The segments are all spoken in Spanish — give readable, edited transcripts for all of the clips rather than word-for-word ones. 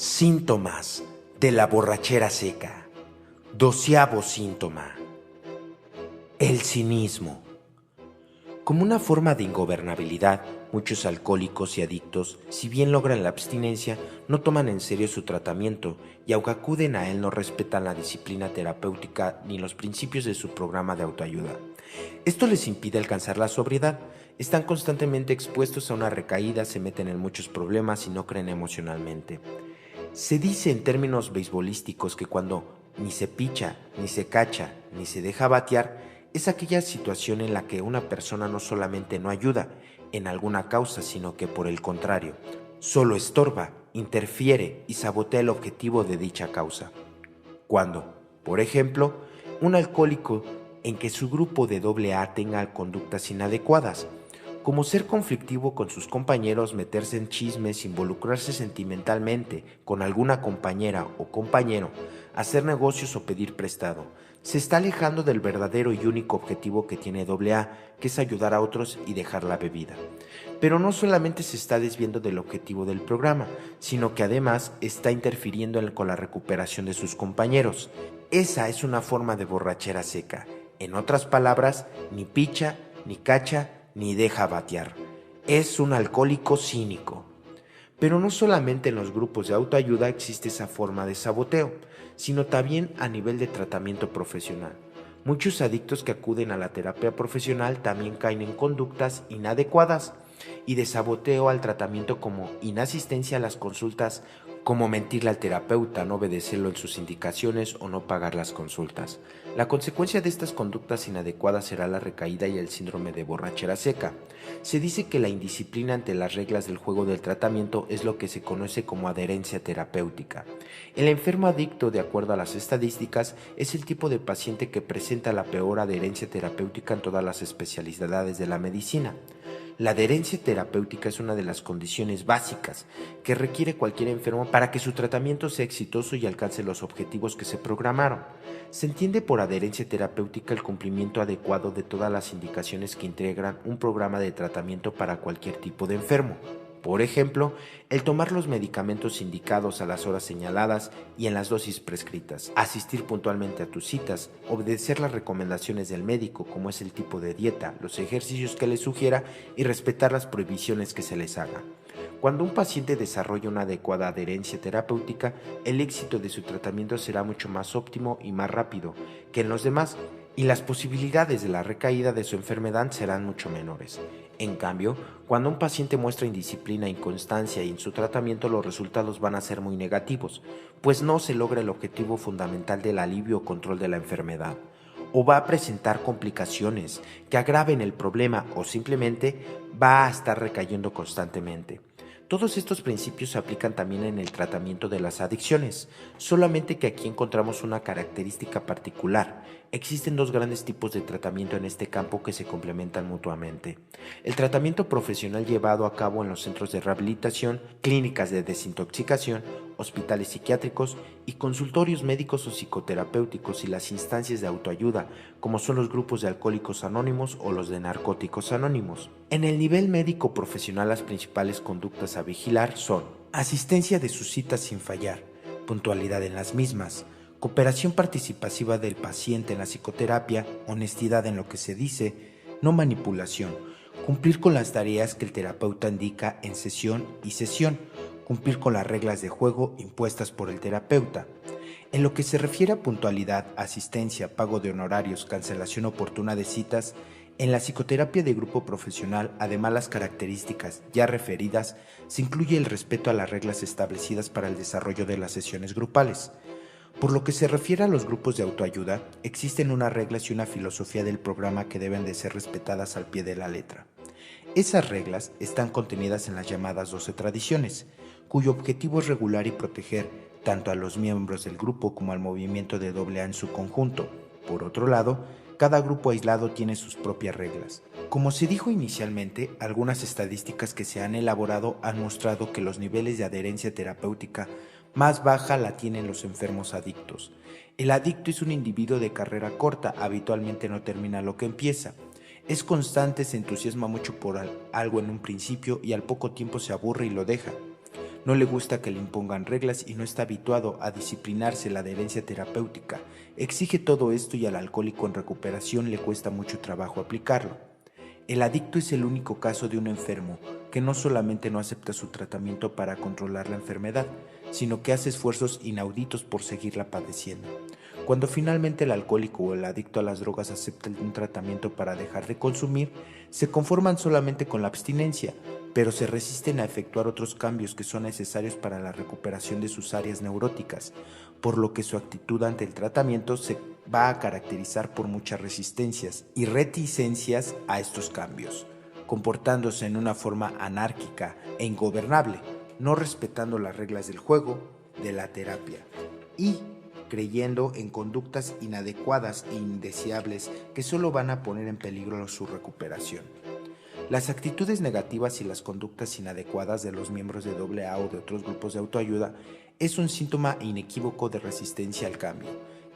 Síntomas de la borrachera seca. 12º síntoma: el cinismo. Como una forma de ingobernabilidad, muchos alcohólicos y adictos, si bien logran la abstinencia, no toman en serio su tratamiento y aunque acuden a él no respetan la disciplina terapéutica ni los principios de su programa de autoayuda. Esto les impide alcanzar la sobriedad, están constantemente expuestos a una recaída, se meten en muchos problemas y no creen emocionalmente. Se dice en términos beisbolísticos que cuando ni se picha, ni se cacha, ni se deja batear, es aquella situación en la que una persona no solamente no ayuda en alguna causa, sino que por el contrario, solo estorba, interfiere y sabotea el objetivo de dicha causa. Cuando, por ejemplo, un alcohólico en que su grupo de AA tenga conductas inadecuadas, como ser conflictivo con sus compañeros, meterse en chismes, involucrarse sentimentalmente con alguna compañera o compañero, hacer negocios o pedir prestado. Se está alejando del verdadero y único objetivo que tiene AA, que es ayudar a otros y dejar la bebida. Pero no solamente se está desviando del objetivo del programa, sino que además está interfiriendo con la recuperación de sus compañeros. Esa es una forma de borrachera seca. En otras palabras, ni picha, ni cacha, ni deja batear. Es un alcohólico cínico. Pero no solamente en los grupos de autoayuda existe esa forma de saboteo, sino también a nivel de tratamiento profesional. Muchos adictos que acuden a la terapia profesional también caen en conductas inadecuadas y de saboteo al tratamiento, como inasistencia a las consultas, como mentirle al terapeuta, no obedecerlo en sus indicaciones o no pagar las consultas. La consecuencia de estas conductas inadecuadas será la recaída y el síndrome de borrachera seca. Se dice que la indisciplina ante las reglas del juego del tratamiento es lo que se conoce como adherencia terapéutica. El enfermo adicto, de acuerdo a las estadísticas, es el tipo de paciente que presenta la peor adherencia terapéutica en todas las especialidades de la medicina. La adherencia terapéutica es una de las condiciones básicas que requiere cualquier enfermo para que su tratamiento sea exitoso y alcance los objetivos que se programaron. Se entiende por adherencia terapéutica el cumplimiento adecuado de todas las indicaciones que integran un programa de tratamiento para cualquier tipo de enfermo. Por ejemplo, el tomar los medicamentos indicados a las horas señaladas y en las dosis prescritas, asistir puntualmente a tus citas, obedecer las recomendaciones del médico, como es el tipo de dieta, los ejercicios que les sugiera y respetar las prohibiciones que se les haga. Cuando un paciente desarrolla una adecuada adherencia terapéutica, el éxito de su tratamiento será mucho más óptimo y más rápido que en los demás, y las posibilidades de la recaída de su enfermedad serán mucho menores. En cambio, cuando un paciente muestra indisciplina, inconstancia y en su tratamiento, los resultados van a ser muy negativos, pues no se logra el objetivo fundamental del alivio o control de la enfermedad, o va a presentar complicaciones que agraven el problema o simplemente va a estar recayendo constantemente. Todos estos principios se aplican también en el tratamiento de las adicciones, solamente que aquí encontramos una característica particular. Existen dos grandes tipos de tratamiento en este campo que se complementan mutuamente. El tratamiento profesional llevado a cabo en los centros de rehabilitación, clínicas de desintoxicación, hospitales psiquiátricos y consultorios médicos o psicoterapéuticos, y las instancias de autoayuda, como son los grupos de alcohólicos anónimos o los de narcóticos anónimos. En el nivel médico profesional, las principales conductas a vigilar son: asistencia de sus citas sin fallar, puntualidad en las mismas, cooperación participativa del paciente en la psicoterapia, honestidad en lo que se dice, no manipulación, cumplir con las tareas que el terapeuta indica en sesión y sesión, cumplir con las reglas de juego impuestas por el terapeuta. En lo que se refiere a puntualidad, asistencia, pago de honorarios, cancelación oportuna de citas, en la psicoterapia de grupo profesional, además las características ya referidas, se incluye el respeto a las reglas establecidas para el desarrollo de las sesiones grupales. Por lo que se refiere a los grupos de autoayuda, existen unas reglas y una filosofía del programa que deben de ser respetadas al pie de la letra. Esas reglas están contenidas en las llamadas 12 tradiciones, cuyo objetivo es regular y proteger tanto a los miembros del grupo como al movimiento de AA en su conjunto. Por otro lado, cada grupo aislado tiene sus propias reglas. Como se dijo inicialmente, algunas estadísticas que se han elaborado han mostrado que los niveles de adherencia terapéutica más baja la tienen los enfermos adictos. El adicto es un individuo de carrera corta, habitualmente no termina lo que empieza. Es constante, se entusiasma mucho por algo en un principio y al poco tiempo se aburre y lo deja. no le gusta que le impongan reglas y no está habituado a disciplinarse la adherencia terapéutica. Exige todo esto y al alcohólico en recuperación le cuesta mucho trabajo aplicarlo. El adicto es el único caso de un enfermo que no solamente no acepta su tratamiento para controlar la enfermedad, sino que hace esfuerzos inauditos por seguirla padeciendo. Cuando finalmente el alcohólico o el adicto a las drogas acepta un tratamiento para dejar de consumir, se conforman solamente con la abstinencia, pero se resisten a efectuar otros cambios que son necesarios para la recuperación de sus áreas neuróticas, por lo que su actitud ante el tratamiento se va a caracterizar por muchas resistencias y reticencias a estos cambios, comportándose en una forma anárquica e ingobernable, no respetando las reglas del juego, de la terapia, y creyendo en conductas inadecuadas e indeseables que solo van a poner en peligro su recuperación. Las actitudes negativas y las conductas inadecuadas de los miembros de AA o de otros grupos de autoayuda es un síntoma inequívoco de resistencia al cambio.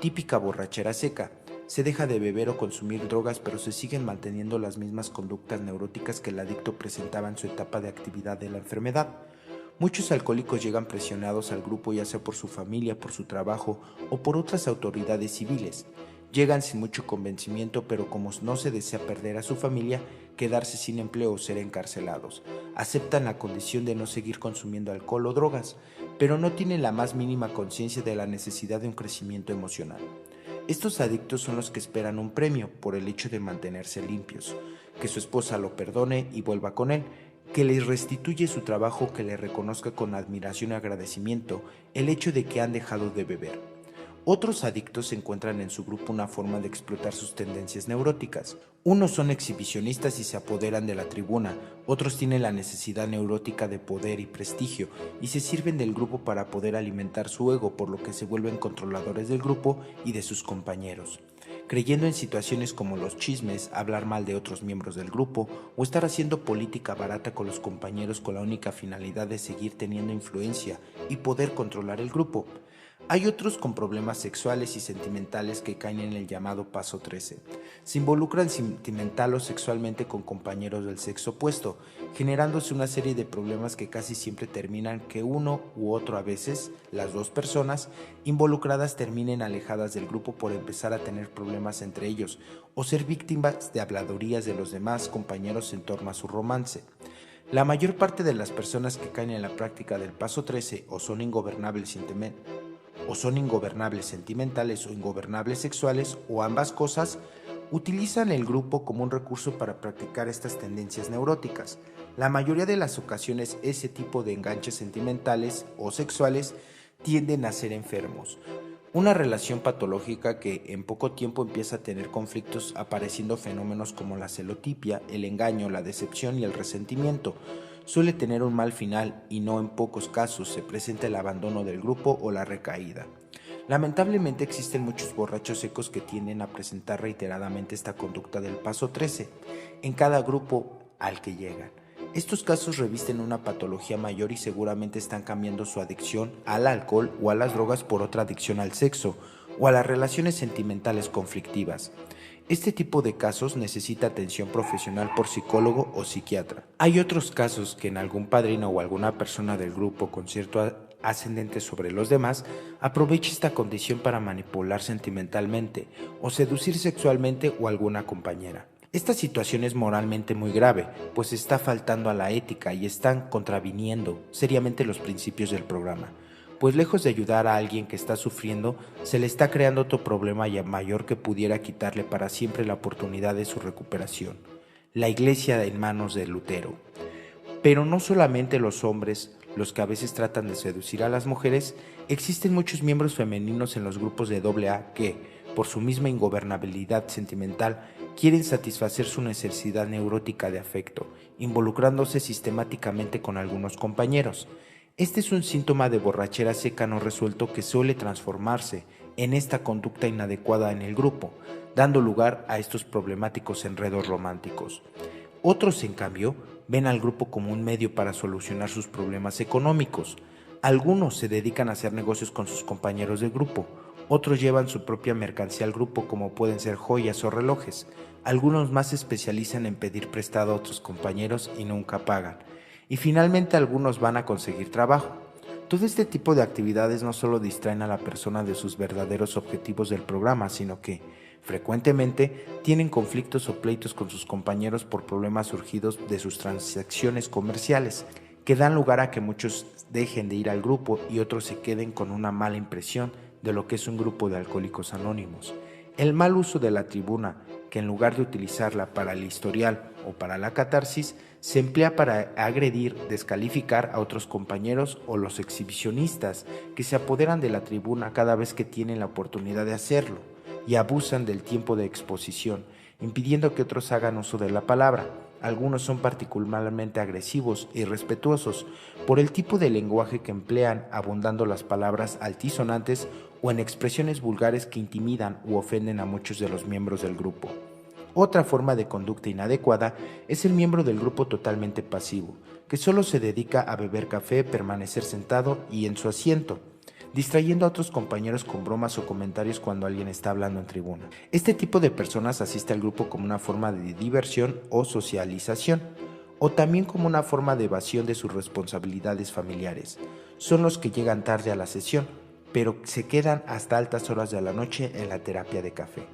Típica borrachera seca. Se deja de beber o consumir drogas, pero se siguen manteniendo las mismas conductas neuróticas que el adicto presentaba en su etapa de actividad de la enfermedad. Muchos alcohólicos llegan presionados al grupo, ya sea por su familia, por su trabajo o por otras autoridades civiles. Llegan sin mucho convencimiento, pero como no se desea perder a su familia, quedarse sin empleo o ser encarcelados. Aceptan la condición de no seguir consumiendo alcohol o drogas, pero no tienen la más mínima conciencia de la necesidad de un crecimiento emocional. Estos adictos son los que esperan un premio por el hecho de mantenerse limpios, que su esposa lo perdone y vuelva con él, que les restituye su trabajo, que le reconozca con admiración y agradecimiento el hecho de que han dejado de beber. Otros adictos encuentran en su grupo una forma de explotar sus tendencias neuróticas. Unos son exhibicionistas y se apoderan de la tribuna, otros tienen la necesidad neurótica de poder y prestigio y se sirven del grupo para poder alimentar su ego, por lo que se vuelven controladores del grupo y de sus compañeros, creyendo en situaciones como los chismes, hablar mal de otros miembros del grupo o estar haciendo política barata con los compañeros con la única finalidad de seguir teniendo influencia y poder controlar el grupo. Hay otros con problemas sexuales y sentimentales que caen en el llamado paso 13. Se involucran sentimental o sexualmente con compañeros del sexo opuesto, generándose una serie de problemas que casi siempre terminan que uno u otro, a veces las dos personas involucradas, terminen alejadas del grupo por empezar a tener problemas entre ellos o ser víctimas de habladurías de los demás compañeros en torno a su romance. La mayor parte de las personas que caen en la práctica del paso 13 o son ingobernables sentimentales o ingobernables sexuales o ambas cosas, utilizan el grupo como un recurso para practicar estas tendencias neuróticas. La mayoría de las ocasiones ese tipo de enganches sentimentales o sexuales tienden a ser enfermos. Una relación patológica que en poco tiempo empieza a tener conflictos, apareciendo fenómenos como la celotipia, el engaño, la decepción y el resentimiento. Suele tener un mal final y no en pocos casos se presenta el abandono del grupo o la recaída. Lamentablemente existen muchos borrachos secos que tienden a presentar reiteradamente esta conducta del paso 13 en cada grupo al que llegan. Estos casos revisten una patología mayor y seguramente están cambiando su adicción al alcohol o a las drogas por otra adicción al sexo o a las relaciones sentimentales conflictivas. Este tipo de casos necesita atención profesional por psicólogo o psiquiatra. Hay otros casos que en algún padrino o alguna persona del grupo con cierto ascendente sobre los demás aprovecha esta condición para manipular sentimentalmente o seducir sexualmente o a alguna compañera. Esta situación es moralmente muy grave, pues está faltando a la ética y están contraviniendo seriamente los principios del programa, pues lejos de ayudar a alguien que está sufriendo, se le está creando otro problema ya mayor que pudiera quitarle para siempre la oportunidad de su recuperación: la iglesia en manos de Lutero. Pero no solamente los hombres los que a veces tratan de seducir a las mujeres, existen muchos miembros femeninos en los grupos de AA que, por su misma ingobernabilidad sentimental, quieren satisfacer su necesidad neurótica de afecto, involucrándose sistemáticamente con algunos compañeros. Este es un síntoma de borrachera seca no resuelto que suele transformarse en esta conducta inadecuada en el grupo, dando lugar a estos problemáticos enredos románticos. Otros, en cambio, ven al grupo como un medio para solucionar sus problemas económicos. Algunos se dedican a hacer negocios con sus compañeros de grupo, otros llevan su propia mercancía al grupo, como pueden ser joyas o relojes. Algunos más se especializan en pedir prestado a otros compañeros y nunca pagan. y finalmente algunos van a conseguir trabajo. Todo este tipo de actividades no solo distraen a la persona de sus verdaderos objetivos del programa, sino que, frecuentemente, tienen conflictos o pleitos con sus compañeros por problemas surgidos de sus transacciones comerciales, que dan lugar a que muchos dejen de ir al grupo y otros se queden con una mala impresión de lo que es un grupo de alcohólicos anónimos. El mal uso de la tribuna, que en lugar de utilizarla para el historial o para la catarsis, se emplea para agredir, descalificar a otros compañeros o los exhibicionistas que se apoderan de la tribuna cada vez que tienen la oportunidad de hacerlo y abusan del tiempo de exposición, impidiendo que otros hagan uso de la palabra. Algunos son particularmente agresivos e irrespetuosos por el tipo de lenguaje que emplean, abundando las palabras altisonantes o en expresiones vulgares que intimidan u ofenden a muchos de los miembros del grupo. Otra forma de conducta inadecuada es el miembro del grupo totalmente pasivo, que solo se dedica a beber café, permanecer sentado y en su asiento, distrayendo a otros compañeros con bromas o comentarios cuando alguien está hablando en tribuna. Este tipo de personas asiste al grupo como una forma de diversión o socialización, o también como una forma de evasión de sus responsabilidades familiares. Son los que llegan tarde a la sesión, pero se quedan hasta altas horas de la noche en la terapia de café.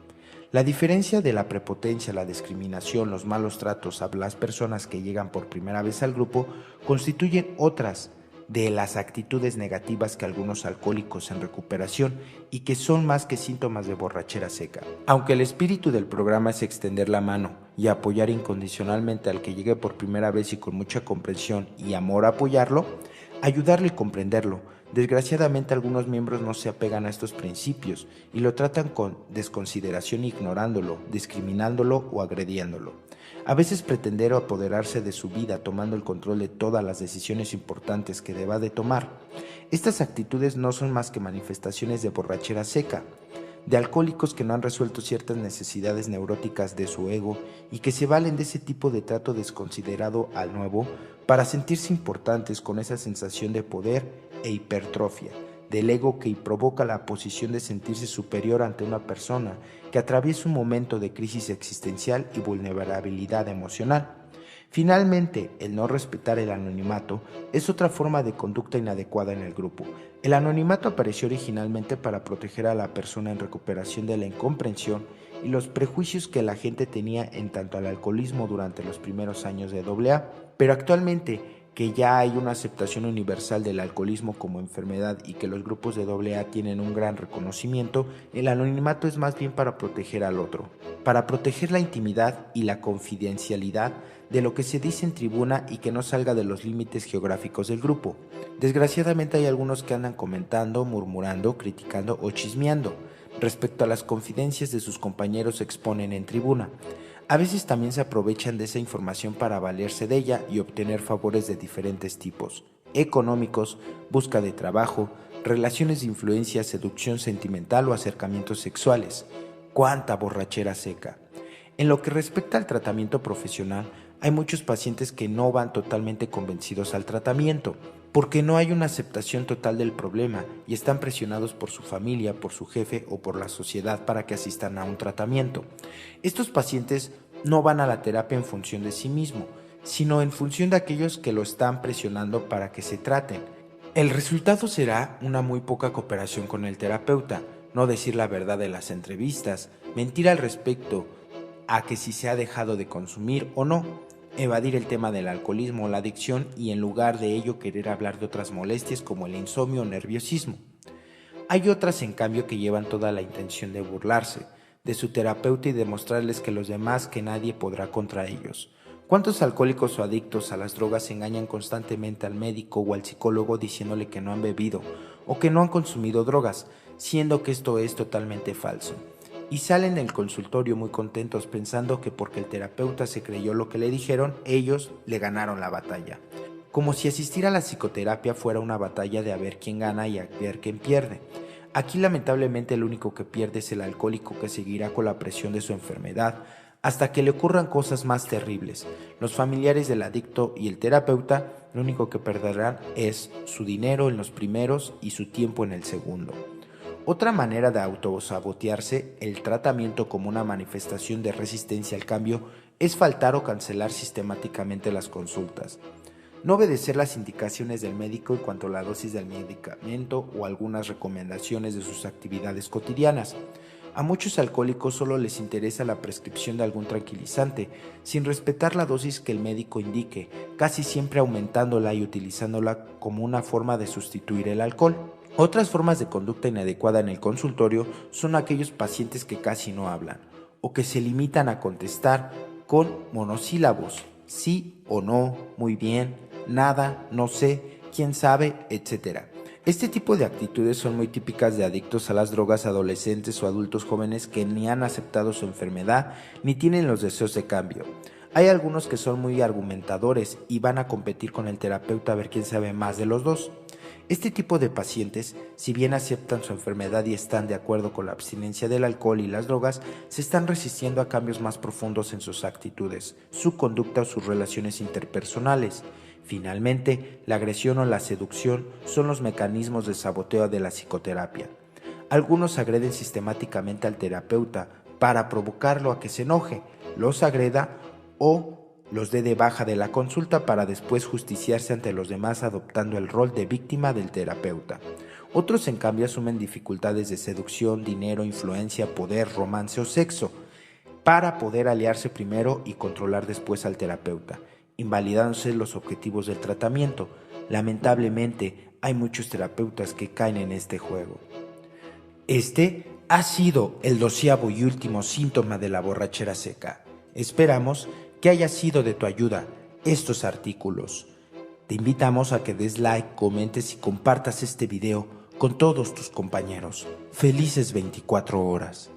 La diferencia de la prepotencia, la discriminación, los malos tratos a las personas que llegan por primera vez al grupo constituyen otras de las actitudes negativas que algunos alcohólicos en recuperación y que son más que síntomas de borrachera seca. Aunque el espíritu del programa es extender la mano y apoyar incondicionalmente al que llegue por primera vez y con mucha comprensión y amor apoyarlo, ayudarle y comprenderlo, desgraciadamente algunos miembros no se apegan a estos principios y lo tratan con desconsideración ignorándolo, discriminándolo o agrediéndolo. A veces pretender apoderarse de su vida tomando el control de todas las decisiones importantes que deba de tomar. Estas actitudes no son más que manifestaciones de borrachera seca, de alcohólicos que no han resuelto ciertas necesidades neuróticas de su ego y que se valen de ese tipo de trato desconsiderado al nuevo para sentirse importantes con esa sensación de poder e hipertrofia del ego que provoca la posición de sentirse superior ante una persona que atraviesa un momento de crisis existencial y vulnerabilidad emocional. Finalmente, el no respetar el anonimato es otra forma de conducta inadecuada en el grupo. El anonimato apareció originalmente para proteger a la persona en recuperación de la incomprensión y los prejuicios que la gente tenía en tanto al alcoholismo durante los primeros años de AA, pero actualmente que ya hay una aceptación universal del alcoholismo como enfermedad y que los grupos de AA tienen un gran reconocimiento, el anonimato es más bien para proteger al otro, para proteger la intimidad y la confidencialidad de lo que se dice en tribuna y que no salga de los límites geográficos del grupo. Desgraciadamente hay algunos que andan comentando, murmurando, criticando o chismeando respecto a las confidencias de sus compañeros exponen en tribuna. A veces también se aprovechan de esa información para valerse de ella y obtener favores de diferentes tipos: económicos, busca de trabajo, relaciones de influencia, seducción sentimental o acercamientos sexuales. ¡Cuánta borrachera seca! En lo que respecta al tratamiento profesional, hay muchos pacientes que no van totalmente convencidos al tratamiento, porque no hay una aceptación total del problema y están presionados por su familia, por su jefe o por la sociedad para que asistan a un tratamiento. Estos pacientes no van a la terapia en función de sí mismo, sino en función de aquellos que lo están presionando para que se traten. El resultado será una muy poca cooperación con el terapeuta, no decir la verdad de las entrevistas, mentir al respecto a que si se ha dejado de consumir o no, evadir el tema del alcoholismo o la adicción y en lugar de ello querer hablar de otras molestias como el insomnio o nerviosismo. Hay otras en cambio que llevan toda la intención de burlarse de su terapeuta y demostrarles que los demás que nadie podrá contra ellos. ¿Cuántos alcohólicos o adictos a las drogas engañan constantemente al médico o al psicólogo diciéndole que no han bebido o que no han consumido drogas, siendo que esto es totalmente falso? Y salen del consultorio muy contentos pensando que porque el terapeuta se creyó lo que le dijeron, ellos le ganaron la batalla. Como si asistir a la psicoterapia fuera una batalla de a ver quién gana y a ver quién pierde. Aquí lamentablemente el único que pierde es el alcohólico que seguirá con la presión de su enfermedad hasta que le ocurran cosas más terribles. Los familiares del adicto y el terapeuta lo único que perderán es su dinero en los primeros y su tiempo en el segundo. Otra manera de autosabotearse el tratamiento como una manifestación de resistencia al cambio es faltar o cancelar sistemáticamente las consultas. No obedecer las indicaciones del médico en cuanto a la dosis del medicamento o algunas recomendaciones de sus actividades cotidianas. A muchos alcohólicos solo les interesa la prescripción de algún tranquilizante, sin respetar la dosis que el médico indique, casi siempre aumentándola y utilizándola como una forma de sustituir el alcohol. Otras formas de conducta inadecuada en el consultorio son aquellos pacientes que casi no hablan, o que se limitan a contestar con monosílabos, sí o no, muy bien, nada, no sé, quién sabe, etc. Este tipo de actitudes son muy típicas de adictos a las drogas, adolescentes o adultos jóvenes que ni han aceptado su enfermedad ni tienen los deseos de cambio. Hay algunos que son muy argumentadores y van a competir con el terapeuta a ver quién sabe más de los dos. Este tipo de pacientes, si bien aceptan su enfermedad y están de acuerdo con la abstinencia del alcohol y las drogas, se están resistiendo a cambios más profundos en sus actitudes, su conducta o sus relaciones interpersonales. Finalmente, la agresión o la seducción son los mecanismos de saboteo de la psicoterapia. Algunos agreden sistemáticamente al terapeuta para provocarlo a que se enoje, los agreda o los dé de baja de la consulta para después justiciarse ante los demás adoptando el rol de víctima del terapeuta. Otros, en cambio, asumen dificultades de seducción, dinero, influencia, poder, romance o sexo para poder aliarse primero y controlar después al terapeuta, invalidándose los objetivos del tratamiento. Lamentablemente, hay muchos terapeutas que caen en este juego. Este ha sido el 12º y último síntoma de la borrachera seca. Esperamos que haya sido de tu ayuda estos artículos. Te invitamos a que des like, comentes y compartas este video con todos tus compañeros. Felices 24 horas.